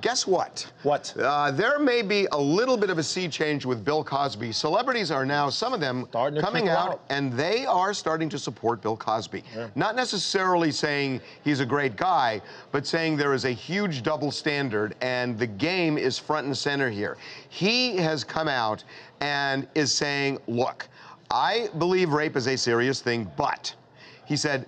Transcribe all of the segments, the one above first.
guess what? What? There may be a little bit of a sea change with Bill Cosby. Celebrities are now, some of them, coming out, and they are starting to support Bill Cosby. Yeah. Not necessarily saying he's a great guy, but saying there is a huge double standard, and the game is front and center here. He has come out and is saying, look, I believe rape is a serious thing, but he said,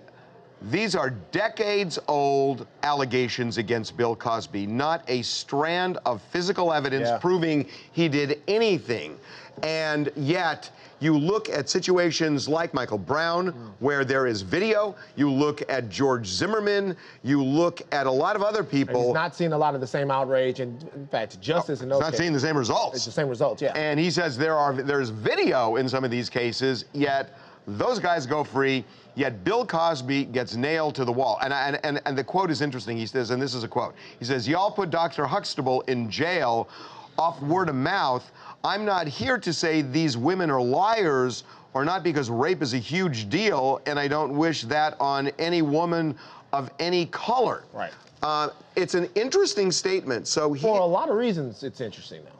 these are decades-old allegations against Bill Cosby, not a strand of physical evidence proving he did anything. And yet, you look at situations like Michael Brown, where there is video, you look at George Zimmerman, you look at a lot of other people. And he's not seeing a lot of the same outrage, and in fact, justice in those cases. He's not seeing the same results. It's the same results, yeah. And he says there's video in some of these cases, yet those guys go free, yet Bill Cosby gets nailed to the wall. And the quote is interesting. He says, and this is a quote, he says, y'all put Dr. Huxtable in jail off word of mouth. I'm not here to say these women are liars or not, because rape is a huge deal, and I don't wish that on any woman of any color. Right. It's an interesting statement. So for a lot of reasons, it's interesting, though.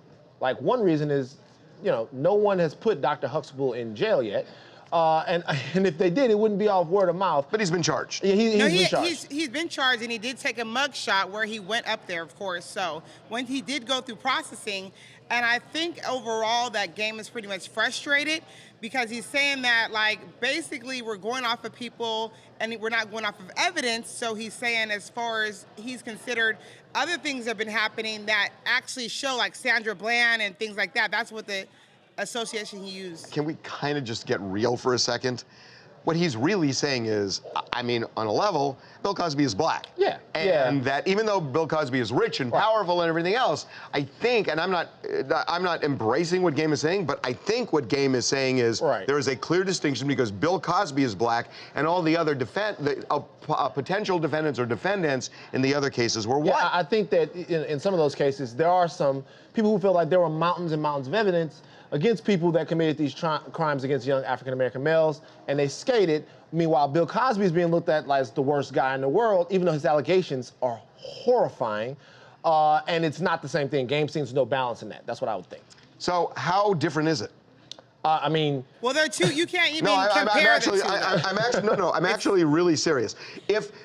Like, one reason is, you know, no one has put Dr. Huxtable in jail yet. And if they did, it wouldn't be off word of mouth. But he's been charged. Yeah, he's been charged. He's been charged, and he did take a mug shot where he went up there, of course. So when he did go through processing, and I think overall that game is pretty much frustrated, because he's saying that, like, basically we're going off of people and we're not going off of evidence. So he's saying, as far as he's considered, other things have been happening that actually show, like Sandra Bland and things like that. That's what the association he used. Can we kind of just get real for a second? What he's really saying is, I mean, on a level, Bill Cosby is black. Yeah. And that even though Bill Cosby is rich and powerful and everything else, I think, and I'm not embracing what Game is saying, but I think what Game is saying is there is a clear distinction, because Bill Cosby is black and all the other potential defendants or defendants in the other cases were white. Yeah, I think that in some of those cases, there are some people who feel like there were mountains and mountains of evidence against people that committed these crimes against young African-American males, and they skated. Meanwhile, Bill Cosby is being looked at like the worst guy in the world, even though his allegations are horrifying, and it's not the same thing. Game seems no balance in that. That's what I would think. So how different is it? I mean, well, there are two. You can't even compare the two. I'm actually really serious.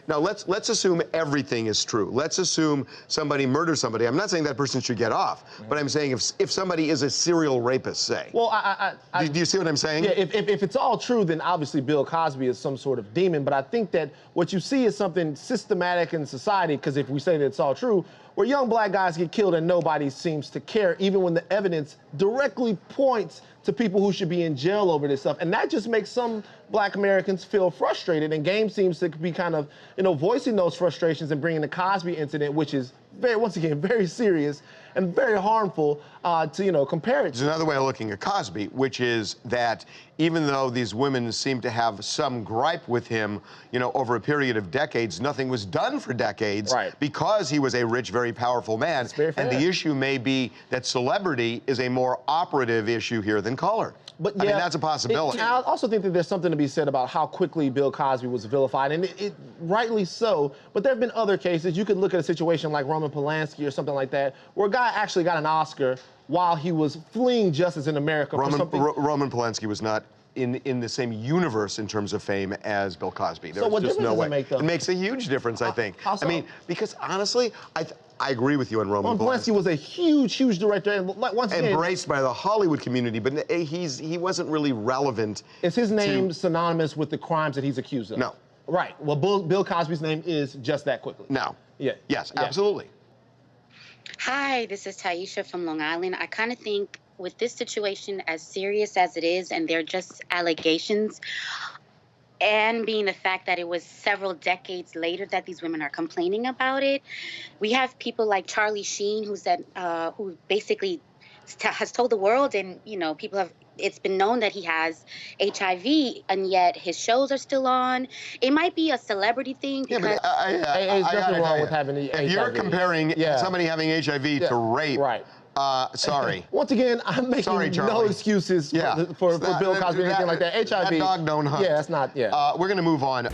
Now let's assume everything is true. Let's assume somebody murders somebody. I'm not saying that person should get off, but I'm saying if somebody is a serial rapist, say. Well, do you see what I'm saying? Yeah. If it's all true, then obviously Bill Cosby is some sort of demon. But I think that what you see is something systematic in society. Because if we say that it's all true, where young black guys get killed and nobody seems to care, even when the evidence directly points to people who should be in jail over this stuff. And that just makes some black Americans feel frustrated. And Game seems to be kind of, voicing those frustrations and bringing the Cosby incident, which is once again, very serious and very harmful to, compare it to. There's another way of looking at Cosby, which is that even though these women seem to have some gripe with him, over a period of decades, nothing was done for decades because he was a rich, very powerful man. And the issue may be that celebrity is a more operative issue here than color. But I mean, that's a possibility. I also think that there's something to be said about how quickly Bill Cosby was vilified, and it rightly so. But there have been other cases. You could look at a situation like Roman Polanski or something like that, where a guy actually got an Oscar while he was fleeing justice in America for something. Roman Polanski was not in the same universe in terms of fame as Bill Cosby. There was just no way. It makes a huge difference, I think. How so? I mean, because honestly, I agree with you on Roman Polanski. Polanski was a huge director, and once again, embraced by the Hollywood community, but he wasn't really relevant. Is his name synonymous with the crimes that he's accused of? No. Right. Well, Bill Cosby's name is just that quickly. No. Yeah. Yes, absolutely. Hi, this is Taisha from Long Island. I kind of think with this situation, as serious as it is, and they're just allegations, and being the fact that it was several decades later that these women are complaining about it, we have people like Charlie Sheen, who basically has told the world, and people have. It's been known that he has HIV, and yet his shows are still on. It might be a celebrity thing. Because there's nothing wrong with having HIV. If you're comparing somebody having HIV to rape, sorry. Once again, I'm making no excuses for Bill Cosby or anything like that. HIV. That dog don't hunt. Yeah, that's not. Yeah. We're going to move on.